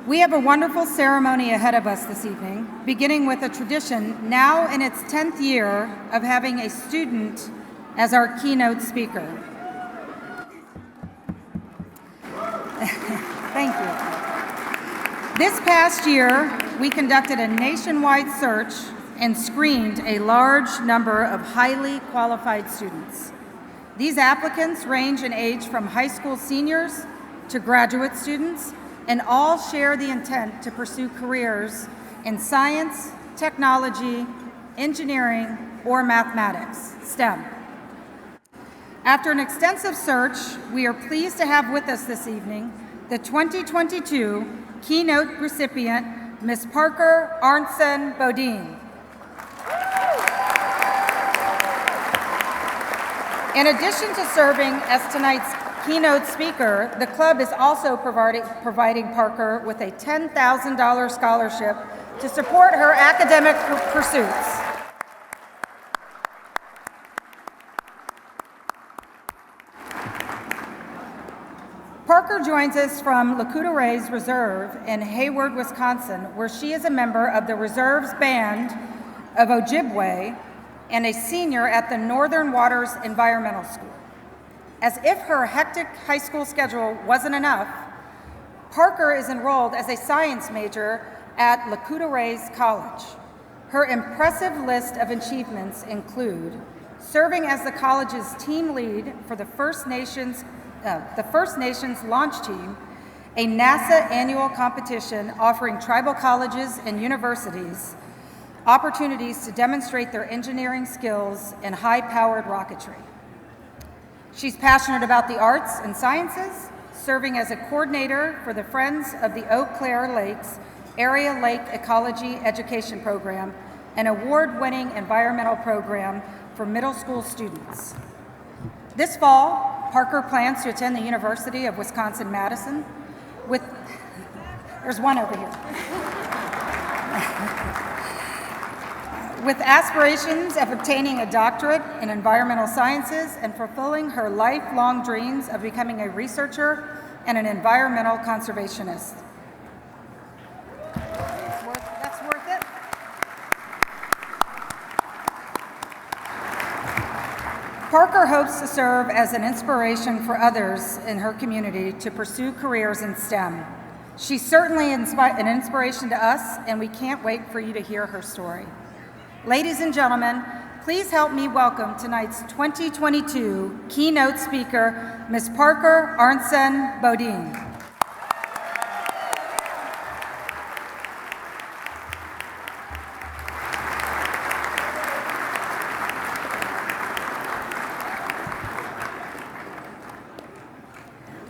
We have a wonderful ceremony ahead of us this evening, beginning with a tradition now in its 10th year of having a student as our keynote speaker. Thank you. This past year, we conducted a nationwide search and screened a large number of highly qualified students. These applicants range in age from high school seniors to graduate students, and all share the intent to pursue careers in science, technology, engineering, or mathematics, STEM. After an extensive search, we are pleased to have with us this evening the 2022 Keynote recipient, Ms. Parker Arntsen-Beaudin. In addition to serving as tonight's keynote speaker, the club is also providing Parker with a $10,000 scholarship to support her academic pursuits. Parker joins us from Lakota Ray's Reserve in Hayward, Wisconsin, where she is a member of the Reserve's Band of Ojibwe and a senior at the Northern Waters Environmental School. As if her hectic high school schedule wasn't enough, Parker is enrolled as a science major at Lakota Ray's College. Her impressive list of achievements include serving as the college's team lead for the First Nations launch team, a NASA annual competition offering tribal colleges and universities opportunities to demonstrate their engineering skills in high-powered rocketry. She's passionate about the arts and sciences, serving as a coordinator for the Friends of the Eau Claire Lakes Area Lake Ecology Education Program, an award-winning environmental program for middle school students. This fall, Parker plans to attend the University of Wisconsin-Madison there's one over here. With aspirations of obtaining a doctorate in environmental sciences and fulfilling her lifelong dreams of becoming a researcher and an environmental conservationist. That's worth it. Parker hopes to serve as an inspiration for others in her community to pursue careers in STEM. She's certainly an inspiration to us, and we can't wait for you to hear her story. Ladies and gentlemen, please help me welcome tonight's 2022 keynote speaker, Ms. Parker Arntsen-Beaudin.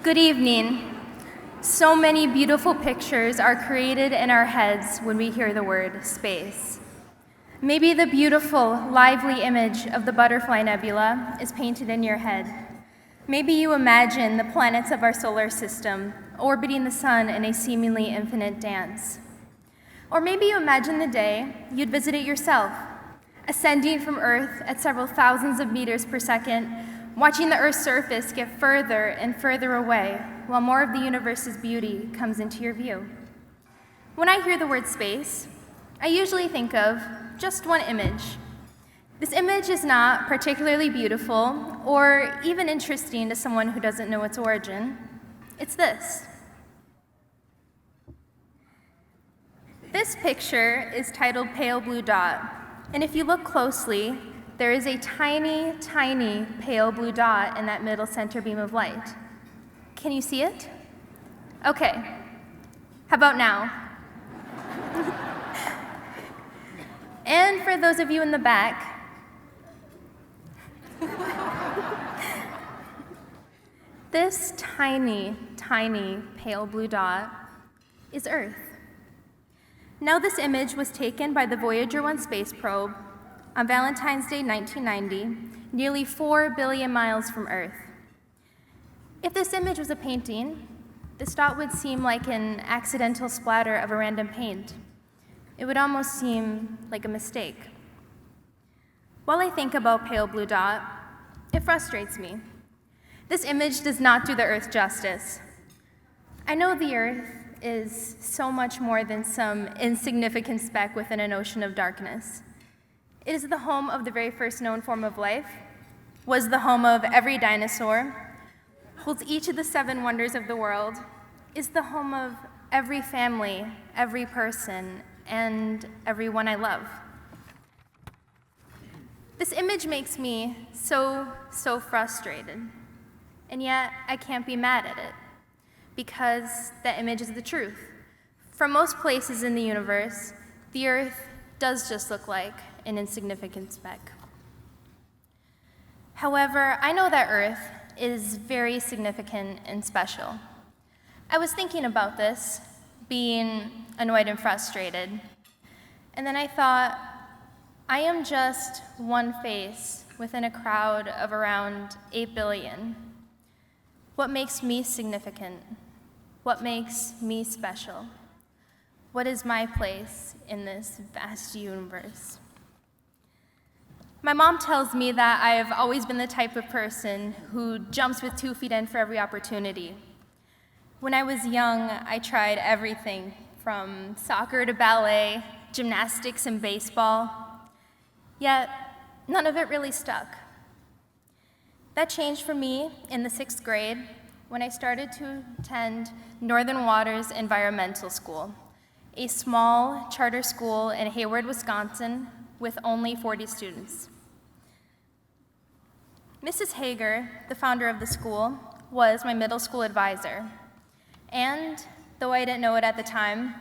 Good evening. So many beautiful pictures are created in our heads when we hear the word space. Maybe the beautiful, lively image of the butterfly nebula is painted in your head. Maybe you imagine the planets of our solar system orbiting the sun in a seemingly infinite dance. Or maybe you imagine the day you'd visit it yourself, ascending from Earth at several thousands of meters per second, watching the Earth's surface get further and further away while more of the universe's beauty comes into your view. When I hear the word space, I usually think of just one image. This image is not particularly beautiful or even interesting to someone who doesn't know its origin. It's this. This picture is titled Pale Blue Dot, and if you look closely, there is a tiny, tiny pale blue dot in that middle center beam of light. Can you see it? Okay. How about now? And for those of you in the back, this tiny, tiny pale blue dot is Earth. Now, this image was taken by the Voyager 1 space probe on Valentine's Day 1990, nearly 4 billion miles from Earth. If this image was a painting, this dot would seem like an accidental splatter of a random paint. It would almost seem like a mistake. While I think about pale blue dot, it frustrates me. This image does not do the Earth justice. I know the Earth is so much more than some insignificant speck within an ocean of darkness. It is the home of the very first known form of life, was the home of every dinosaur, holds each of the 7 wonders of the world, is the home of every family, every person, and everyone I love. This image makes me so frustrated, and yet I can't be mad at it, because that image is the truth. For most places in the universe, the Earth does just look like an insignificant speck. However, I know that Earth is very significant and special. I was thinking about this, being annoyed and frustrated, and then I thought, I am just one face within a crowd of around 8 billion. What makes me significant? What makes me special? What is my place in this vast universe? My mom tells me that I have always been the type of person who jumps with 2 feet in for every opportunity. When I was young, I tried everything from soccer to ballet, gymnastics and baseball, yet none of it really stuck. That changed for me in the 6th grade when I started to attend Northern Waters Environmental School, a small charter school in Hayward, Wisconsin, with only 40 students. Mrs. Hager, the founder of the school, was my middle school advisor. And though I didn't know it at the time,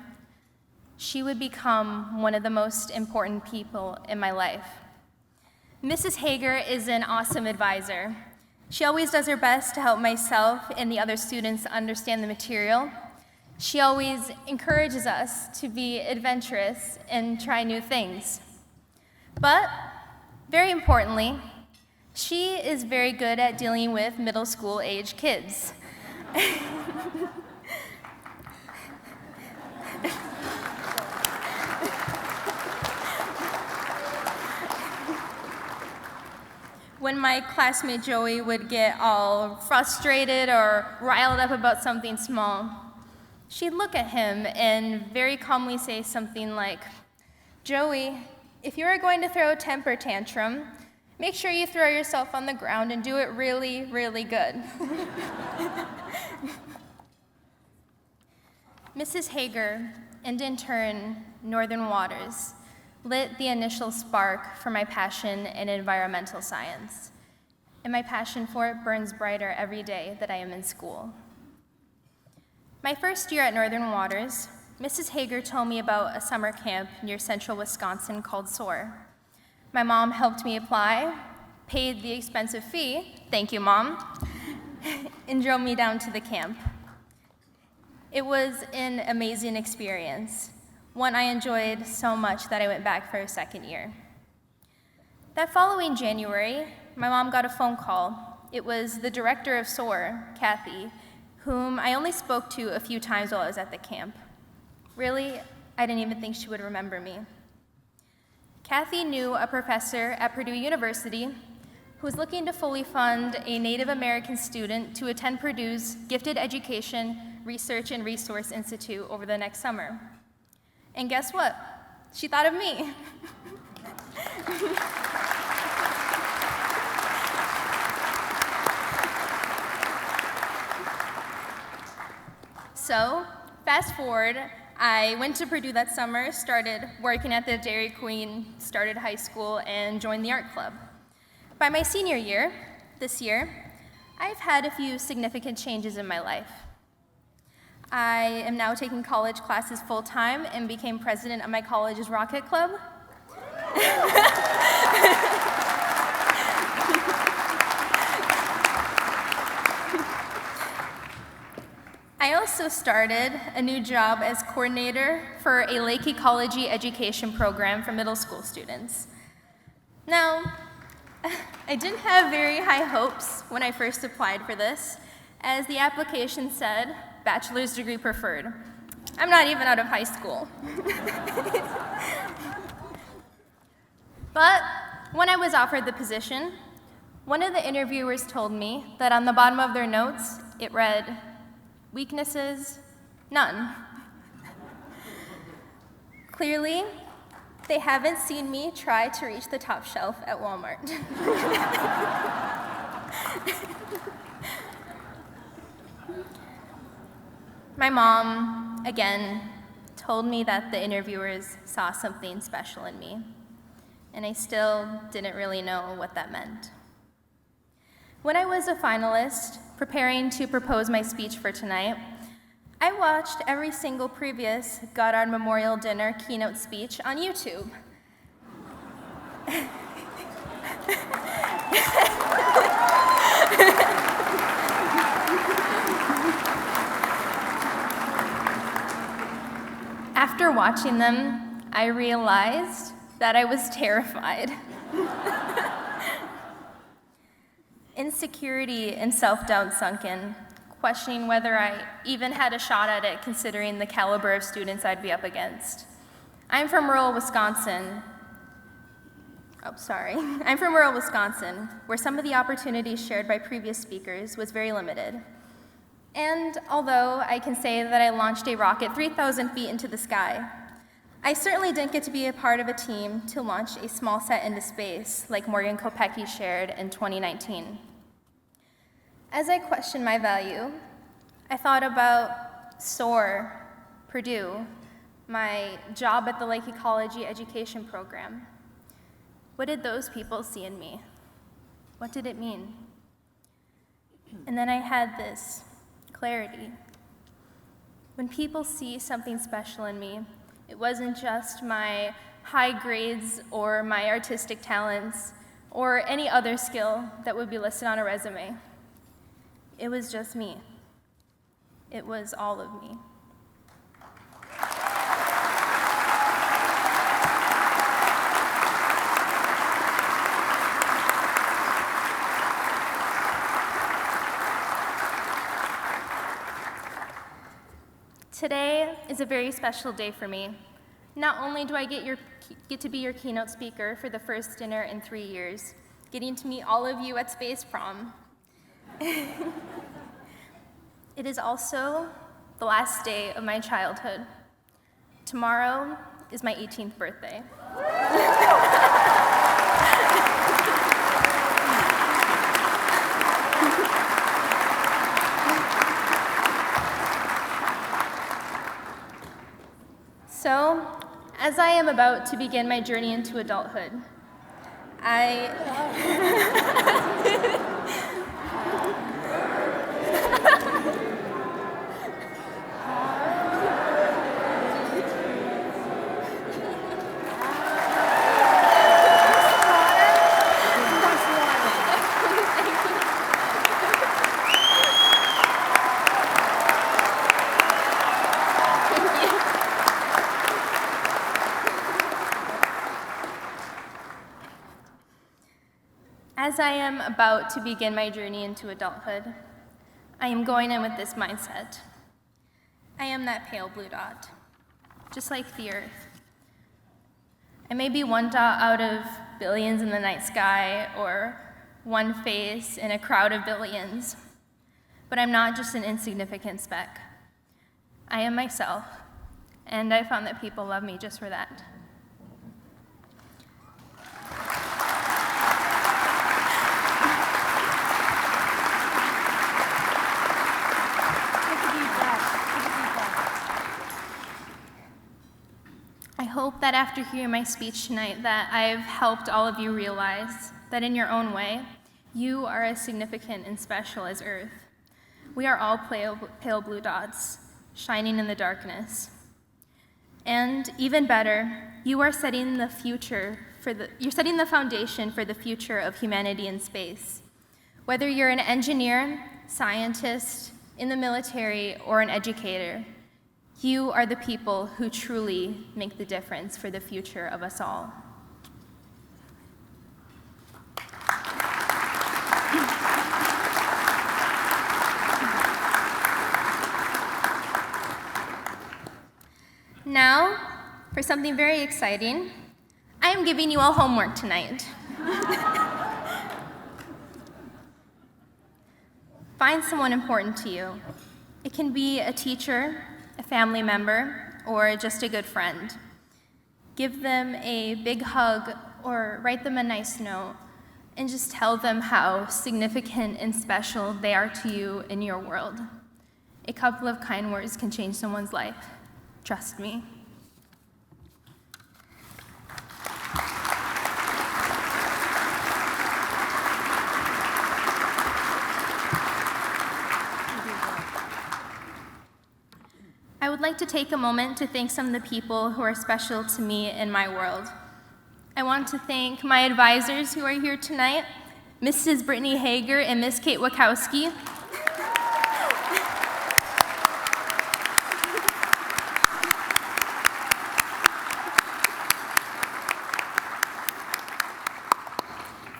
she would become one of the most important people in my life. Mrs. Hager is an awesome advisor. She always does her best to help myself and the other students understand the material. She always encourages us to be adventurous and try new things. But, very importantly, she is very good at dealing with middle school age kids. When my classmate Joey would get all frustrated or riled up about something small, she'd look at him and very calmly say something like, "Joey, if you are going to throw a temper tantrum, make sure you throw yourself on the ground and do it really, really good." Mrs. Hager, and in turn, Northern Waters, lit the initial spark for my passion in environmental science. And my passion for it burns brighter every day that I am in school. My first year at Northern Waters, Mrs. Hager told me about a summer camp near central Wisconsin called SOAR. My mom helped me apply, paid the expensive fee, thank you, Mom, and drove me down to the camp. It was an amazing experience, one I enjoyed so much that I went back for a second year. That following January, my mom got a phone call. It was the director of SOAR, Kathy, whom I only spoke to a few times while I was at the camp. Really, I didn't even think she would remember me. Kathy knew a professor at Purdue University who was looking to fully fund a Native American student to attend Purdue's Gifted Education Research and Resource Institute over the next summer. And guess what? She thought of me. So, fast forward, I went to Purdue that summer, started working at the Dairy Queen, started high school, and joined the art club. By my senior year, this year, I've had a few significant changes in my life. I am now taking college classes full-time and became president of my college's Rocket Club. I also started a new job as coordinator for a lake ecology education program for middle school students. Now, I didn't have very high hopes when I first applied for this, as the application said, bachelor's degree preferred. I'm not even out of high school. But when I was offered the position, one of the interviewers told me that on the bottom of their notes, it read, "Weaknesses, none." Clearly, they haven't seen me try to reach the top shelf at Walmart. My mom, again, told me that the interviewers saw something special in me, and I still didn't really know what that meant. When I was a finalist, preparing to propose my speech for tonight, I watched every single previous Goddard Memorial Dinner keynote speech on YouTube. After watching them, I realized that I was terrified. Insecurity and self-doubt sunk in, questioning whether I even had a shot at it considering the caliber of students I'd be up against. I'm from rural Wisconsin, where some of the opportunities shared by previous speakers was very limited. And although I can say that I launched a rocket 3,000 feet into the sky, I certainly didn't get to be a part of a team to launch a small set into space like Morgan Kopecky shared in 2019. As I questioned my value, I thought about SOAR, Purdue, my job at the Lake Ecology Education Program. What did those people see in me? What did it mean? And then I had this clarity. When people see something special in me, it wasn't just my high grades or my artistic talents or any other skill that would be listed on a resume. It was just me. It was all of me. Today is a very special day for me. Not only do I get to be your keynote speaker for the first dinner in 3 years, getting to meet all of you at Space Prom, it is also the last day of my childhood. Tomorrow is my 18th birthday. So, as I am about to begin my journey into adulthood, As I am about to begin my journey into adulthood, I am going in with this mindset. I am that pale blue dot, just like the Earth. I may be one dot out of billions in the night sky, or one face in a crowd of billions, but I'm not just an insignificant speck. I am myself, and I found that people love me just for that. I hope that after hearing my speech tonight that I've helped all of you realize that in your own way, you are as significant and special as Earth. We are all pale blue dots, shining in the darkness. And even better, you are setting the foundation for the future of humanity in space. Whether you're an engineer, scientist, in the military, or an educator, you are the people who truly make the difference for the future of us all. Now, for something very exciting, I am giving you all homework tonight. Find someone important to you. It can be a teacher, a family member, or just a good friend. Give them a big hug or write them a nice note and just tell them how significant and special they are to you in your world. A couple of kind words can change someone's life. Trust me. I would like to take a moment to thank some of the people who are special to me in my world. I want to thank my advisors who are here tonight, Mrs. Brittany Hager and Miss Kate Wachowski.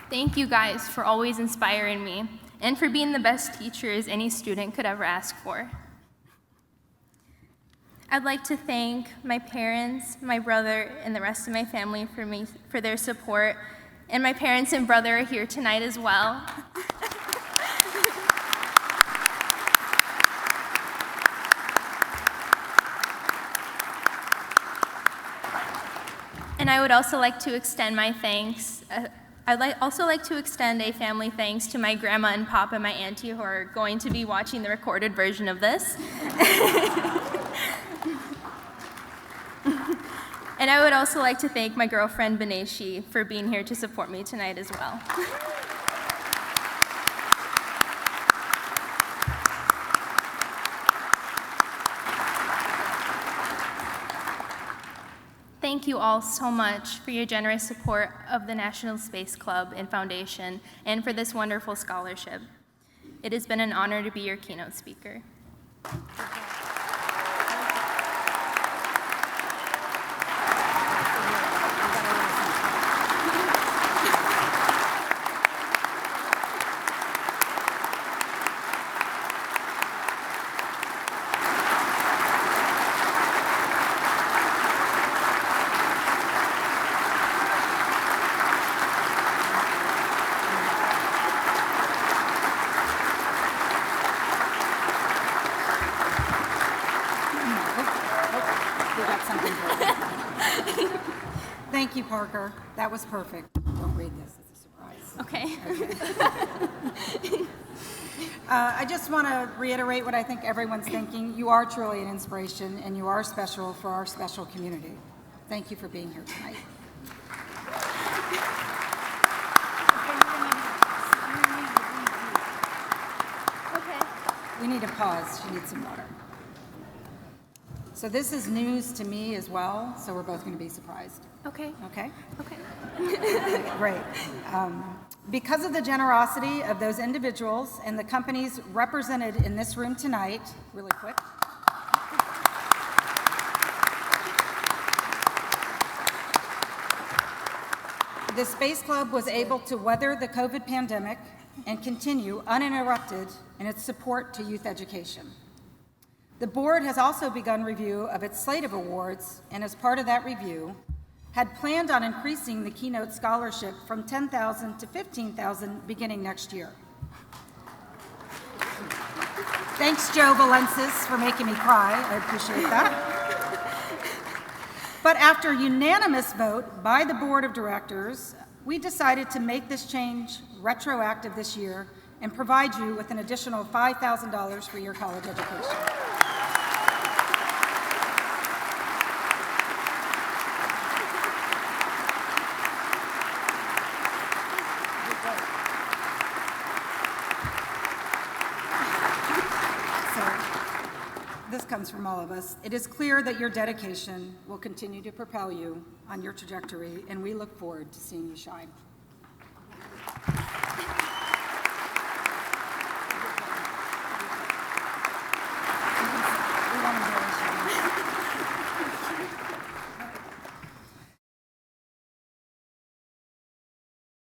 Thank you guys for always inspiring me and for being the best teachers any student could ever ask for. I'd like to thank my parents, my brother, and the rest of my family for their support. And my parents and brother are here tonight as well. And I would also like to extend my thanks. I'd also like to extend a family thanks to my grandma and papa and my auntie who are going to be watching the recorded version of this. And I would also like to thank my girlfriend, Beneshi, for being here to support me tonight as well. Thank you all so much for your generous support of the National Space Club and Foundation and for this wonderful scholarship. It has been an honor to be your keynote speaker. Thank you, Parker. That was perfect. Don't read this. It's a surprise. Okay. I just want to reiterate what I think everyone's thinking. You are truly an inspiration, and you are special for our special community. Thank you for being here tonight. Okay. We need a pause. She needs some water. So this is news to me as well, so we're both going to be surprised. Okay. Okay? Okay. Great. Because of the generosity of those individuals and the companies represented in this room tonight, really quick. The Space Club was able to weather the COVID pandemic and continue uninterrupted in its support to youth education. The board has also begun review of its slate of awards, and as part of that review, had planned on increasing the Keynote scholarship from $10,000 to $15,000 beginning next year. Thanks, Joe Valensis, for making me cry. I appreciate that. But after unanimous vote by the board of directors, we decided to make this change retroactive this year and provide you with an additional $5,000 for your college education. This comes from all of us. It is clear that your dedication will continue to propel you on your trajectory, and we look forward to seeing you shine.